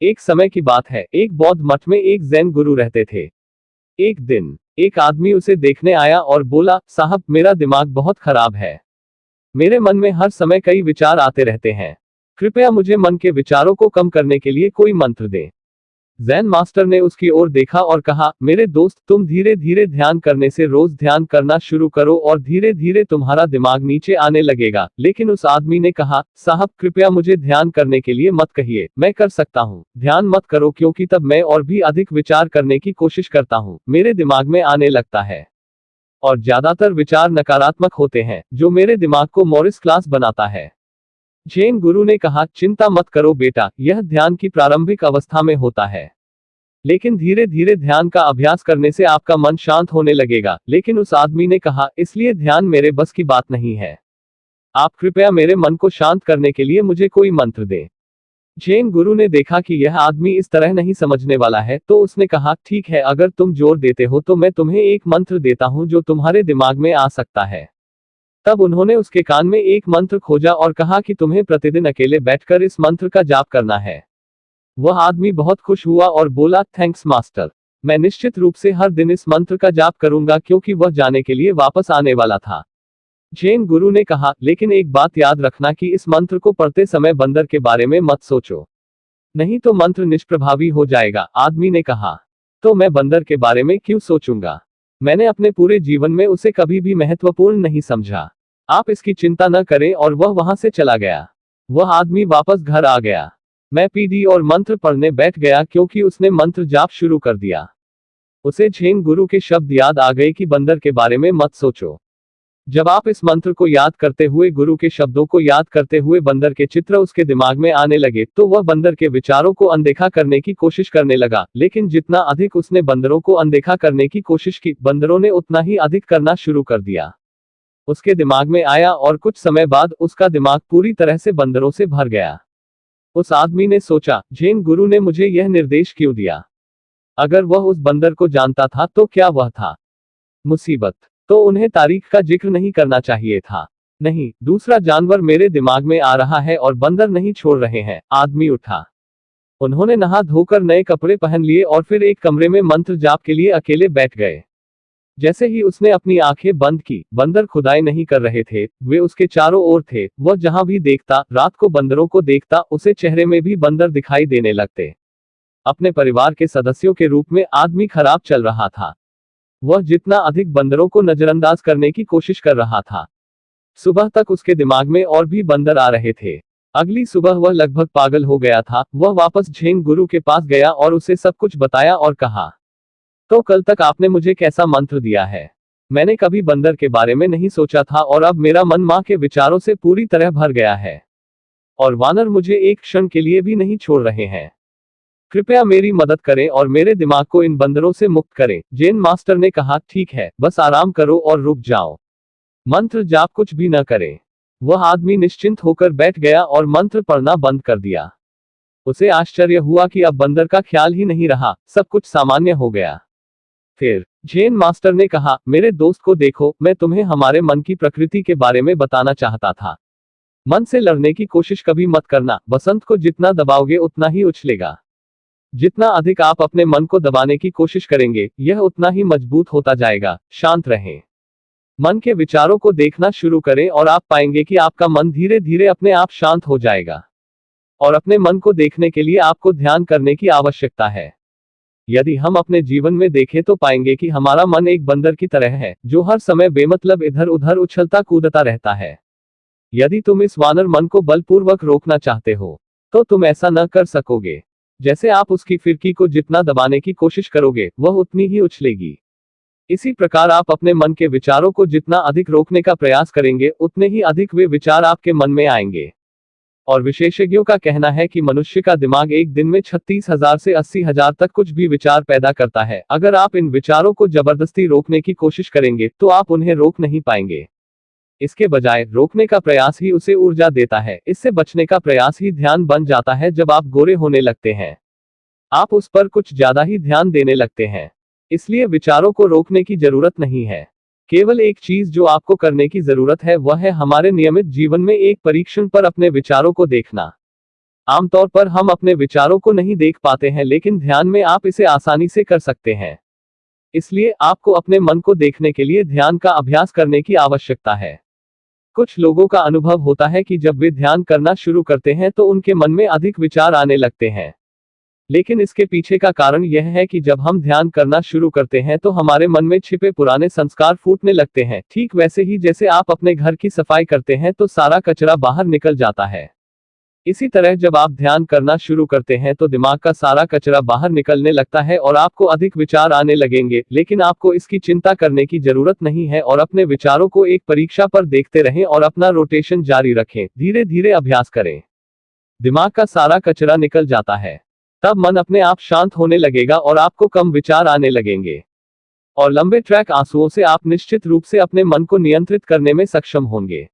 एक समय की बात है, एक बौद्ध मठ में एक जैन गुरु रहते थे। एक दिन एक आदमी उसे देखने आया और बोला, साहब मेरा दिमाग बहुत खराब है। मेरे मन में हर समय कई विचार आते रहते हैं। कृपया मुझे मन के विचारों को कम करने के लिए कोई मंत्र दें। जैन मास्टर ने उसकी ओर देखा और कहा, मेरे दोस्त, तुम धीरे धीरे ध्यान करने से रोज ध्यान करना शुरू करो और धीरे धीरे तुम्हारा दिमाग नीचे आने लगेगा। लेकिन उस आदमी ने कहा, साहब कृपया मुझे ध्यान करने के लिए मत कहिए, मैं कर सकता हूँ। ध्यान मत करो क्योंकि तब मैं और भी अधिक विचार करने की कोशिश करता हूँ, मेरे दिमाग में आने लगता है। और ज्यादातर विचार नकारात्मक होते हैं, जो मेरे दिमाग को मॉरिस क्लास बनाता है। जैन गुरु ने कहा, चिंता मत करो बेटा, यह ध्यान की प्रारंभिक अवस्था में होता है। लेकिन धीरे धीरे ध्यान का अभ्यास करने से आपका मन शांत होने लगेगा। लेकिन उस आदमी ने कहा, इसलिए ध्यान मेरे बस की बात नहीं है। आप कृपया मेरे मन को शांत करने के लिए मुझे कोई मंत्र दें। जैन गुरु ने देखा कि यह आदमी इस तरह नहीं समझने वाला है, तो उसने कहा, ठीक है, अगर तुम जोर देते हो तो मैं तुम्हें एक मंत्र देता हूं जो तुम्हारे दिमाग में आ सकता है। तब उन्होंने उसके कान में एक मंत्र खोजा और कहा कि तुम्हें प्रतिदिन अकेले बैठकर इस मंत्र का जाप करना है। वह आदमी बहुत खुश हुआ और बोला, थैंक्स मास्टर, मैं निश्चित रूप से हर दिन इस मंत्र का जाप करूंगा, क्योंकि वह जाने के लिए वापस आने वाला था। जैन गुरु ने कहा, लेकिन एक बात याद रखना कि इस मंत्र को पढ़ते समय बंदर के बारे में मत सोचो, नहीं तो मंत्र निष्प्रभावी हो जाएगा। आदमी ने कहा, तो मैं बंदर के बारे में क्यों सोचूंगा? मैंने अपने पूरे जीवन में उसे कभी भी महत्वपूर्ण नहीं समझा। आप इसकी चिंता न करें। और वह वहां से चला गया। वह आदमी वापस घर आ गया। मैं पीढ़ी और मंत्र पढ़ने बैठ गया क्योंकि उसने मंत्र जाप शुरू कर दिया। उसे जैन गुरु के शब्द याद आ गए कि बंदर के बारे में मत सोचो। जब आप इस मंत्र को याद करते हुए, गुरु के शब्दों को याद करते हुए बंदर के चित्र उसके दिमाग में आने लगे, तो वह बंदर के विचारों को अनदेखा करने की कोशिश करने लगा। लेकिन जितना अधिक उसने बंदरों को अनदेखा करने की कोशिश की, बंदरों ने उतना ही अधिक करना शुरू कर दिया। उसके दिमाग में आया और कुछ समय बाद उसका दिमाग पूरी तरह से बंदरों से भर गया। उस आदमी ने सोचा, जैन गुरु ने मुझे यह निर्देश क्यों दिया? अगर वह उस बंदर को जानता था तो क्या वह था मुसीबत? तो उन्हें तारीख का जिक्र नहीं करना चाहिए था। नहीं, दूसरा जानवर मेरे दिमाग में आ रहा है और बंदर नहीं छोड़ रहे हैं। आदमी उठा। उन्होंने नहा धोकर नए कपड़े पहन लिए और फिर एक कमरे में मंत्र जाप के लिए अकेले बैठ गए। जैसे ही उसने अपनी आंखें बंद की, बंदर खुदाई नहीं कर रहे थे, वे उसके चारों ओर थे। वह जहां भी देखता, रात को बंदरों को देखता, उसे चेहरे में भी बंदर दिखाई देने लगते। अपने परिवार के सदस्यों के रूप में आदमी खराब चल रहा था। वह जितना अधिक बंदरों को नजरअंदाज करने की कोशिश कर रहा था। सुबह तक उसके दिमाग में और भी बंदर आ रहे थे। अगली सुबह वह लगभग पागल हो गया था। वह वापस जैन गुरु के पास गया और उसे सब कुछ बताया और कहा, तो कल तक आपने मुझे कैसा मंत्र दिया है? मैंने कभी बंदर के बारे में नहीं सोचा था और अब मेरा मन मां के विचारों से पूरी तरह भर गया है। और वानर मुझे एक क्षण के लिए भी नहीं छोड़ रहे हैं। कृपया मेरी मदद करें और मेरे दिमाग को इन बंदरों से मुक्त करें। जैन मास्टर ने कहा, ठीक है, बस आराम करो और रुक जाओ। मंत्र जाप कुछ भी न करें। वह आदमी निश्चिंत होकर बैठ गया और मंत्र पढ़ना बंद कर दिया। उसे आश्चर्य हुआ कि अब बंदर का ख्याल ही नहीं रहा, सब कुछ सामान्य हो गया। फिर जैन मास्टर ने कहा, मेरे दोस्त को देखो, मैं तुम्हें हमारे मन की प्रकृति के बारे में बताना चाहता था। मन से लड़ने की कोशिश कभी मत करना। बसंत को जितना दबाओगे उतना ही उछलेगा। जितना अधिक आप अपने मन को दबाने की कोशिश करेंगे, यह उतना ही मजबूत होता जाएगा। शांत रहें। मन के विचारों को देखना शुरू करें और आप पाएंगे कि आपका मन धीरे धीरे अपने आप शांत हो जाएगा। और अपने मन को देखने के लिए आपको ध्यान करने की आवश्यकता है। यदि हम अपने जीवन में देखें तो पाएंगे कि हमारा मन एक बंदर की तरह है, जो हर समय बेमतलब इधर उधर उछलता कूदता रहता है। यदि तुम इस वानर मन को बलपूर्वक रोकना चाहते हो, तो तुम ऐसा न कर सकोगे। जैसे आप उसकी फिरकी को जितना दबाने की कोशिश करोगे, वह उतनी ही उछलेगी। इसी प्रकार आप अपने मन के विचारों को जितना अधिक रोकने का प्रयास करेंगे, उतने ही अधिक वे विचार आपके मन में आएंगे। और विशेषज्ञों का कहना है कि मनुष्य का दिमाग एक दिन में 36,000 से 80,000 तक कुछ भी विचार पैदा करता है। अगर आप इन विचारों को जबरदस्ती रोकने की कोशिश करेंगे, तो आप उन्हें रोक नहीं पाएंगे। इसके बजाय रोकने का प्रयास ही उसे ऊर्जा देता है। इससे बचने का प्रयास ही ध्यान बन जाता है। जब आप गोरे होने लगते हैं, आप उस पर कुछ ज्यादा ही ध्यान देने लगते हैं। इसलिए विचारों को रोकने की जरूरत नहीं है। केवल एक चीज जो आपको करने की जरूरत है, वह है हमारे नियमित जीवन में एक परीक्षण पर अपने विचारों को देखना। आमतौर पर हम अपने विचारों को नहीं देख पाते हैं, लेकिन ध्यान में आप इसे आसानी से कर सकते हैं। इसलिए आपको अपने मन को देखने के लिए ध्यान का अभ्यास करने की आवश्यकता है। कुछ लोगों का अनुभव होता है कि जब वे ध्यान करना शुरू करते हैं तो उनके मन में अधिक विचार आने लगते हैं। लेकिन इसके पीछे का कारण यह है कि जब हम ध्यान करना शुरू करते हैं तो हमारे मन में छिपे पुराने संस्कार फूटने लगते हैं, ठीक वैसे ही जैसे आप अपने घर की सफाई करते हैं तो सारा कचरा बाहर निकल जाता है। इसी तरह जब आप ध्यान करना शुरू करते हैं तो दिमाग का सारा कचरा बाहर निकलने लगता है और आपको अधिक विचार आने लगेंगे, लेकिन आपको इसकी चिंता करने की जरूरत नहीं है और अपने विचारों को एक परीक्षा पर देखते रहें और अपना रोटेशन जारी रखें। धीरे धीरे अभ्यास करें। दिमाग का सारा कचरा निकल जाता है, तब मन अपने आप शांत होने लगेगा और आपको कम विचार आने लगेंगे। और लंबे ट्रैक आंसुओं से आप निश्चित रूप से अपने मन को नियंत्रित करने में सक्षम होंगे।